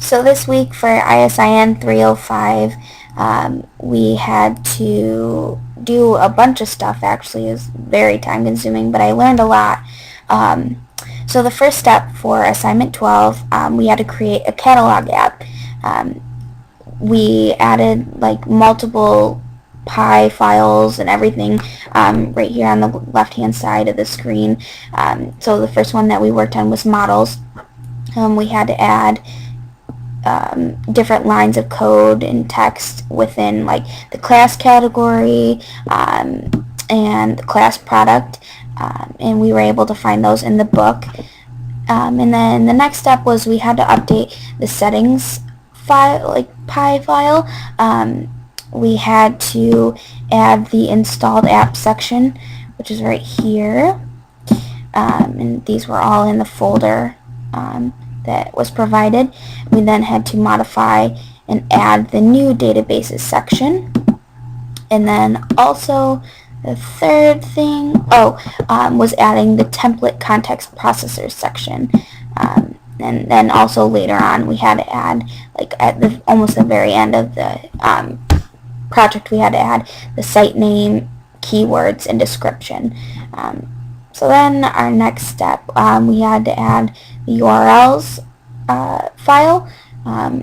So this week for ISIN 305, we had to do a bunch of stuff. Actually, it was very time consuming, but I learned a lot. So the first step for assignment 12, we had to create a catalog app. We added like multiple Pi files and everything right here on the left hand side of the screen. So the first one that we worked on was models. We had to add different lines of code and text within like the class category and the class product, and we were able to find those in the book. And then the next step was we had to update the settings file, like Pi file. We had to add the installed app section, which is right here, and these were all in the folder that was provided. We then had to modify and add the new databases section. And then also the third thing was adding the template context processors section. And then also later on we had to add, like at the almost the very end of the project, we had to add the site name, keywords, and description. So then our next step, we had to add the URLs file.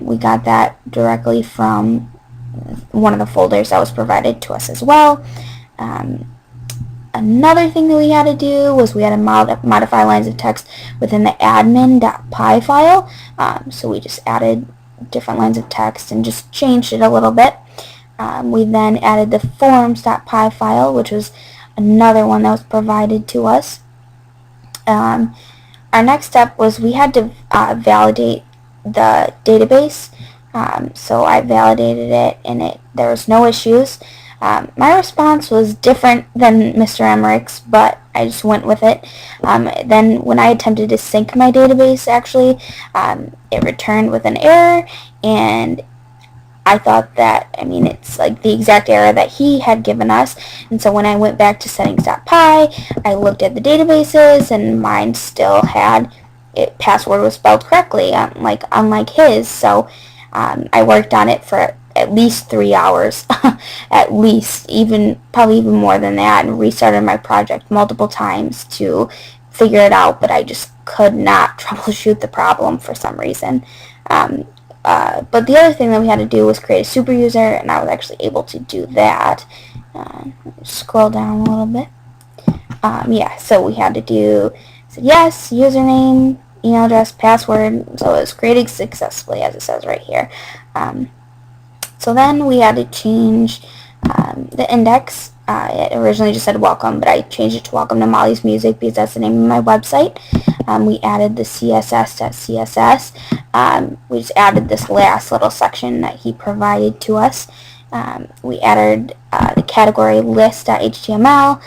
We got that directly from one of the folders that was provided to us as well. Another thing that we had to do was we had to modify lines of text within the admin.py file. So we just added different lines of text and just changed it a little bit. We then added the forms.py file, which was another one that was provided to us. Our next step was we had to validate the database. So I validated it, and there was no issues. My response was different than Mr. Emmerich's, but I just went with it. Then when I attempted to sync my database, actually, it returned with an error, and I thought that, it's like the exact error that he had given us. And so when I went back to settings.py, I looked at the databases, and mine still had password was spelled correctly, unlike his. So I worked on it for at least 3 hours, at least, probably even more than that, and restarted my project multiple times to figure it out, but I just could not troubleshoot the problem for some reason. But the other thing that we had to do was create a super user, and I was actually able to do that. Scroll down a little bit. So we had to do, yes, username, email address, password, so it was created successfully, as it says right here. So then we had to change the index. It originally just said welcome, but I changed it to welcome to Molly's Music because that's the name of my website. We added the CSS.css. We just added this last little section that he provided to us. We added the category list.html,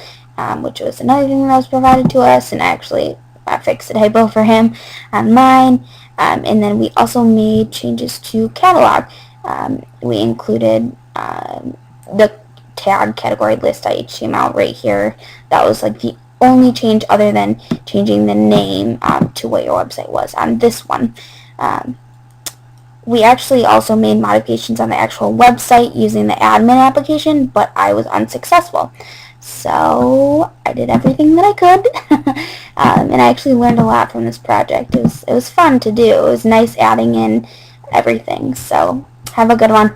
which was another thing that was provided to us, and actually I fixed a typo for him on mine. And then we also made changes to catalog. We included the tag category list.html right here. That was like the only change other than changing the name to what your website was on this one. We actually also made modifications on the actual website using the admin application, but I was unsuccessful. So I did everything that I could, and I actually learned a lot from this project. It was fun to do. It was nice adding in everything. So have a good one.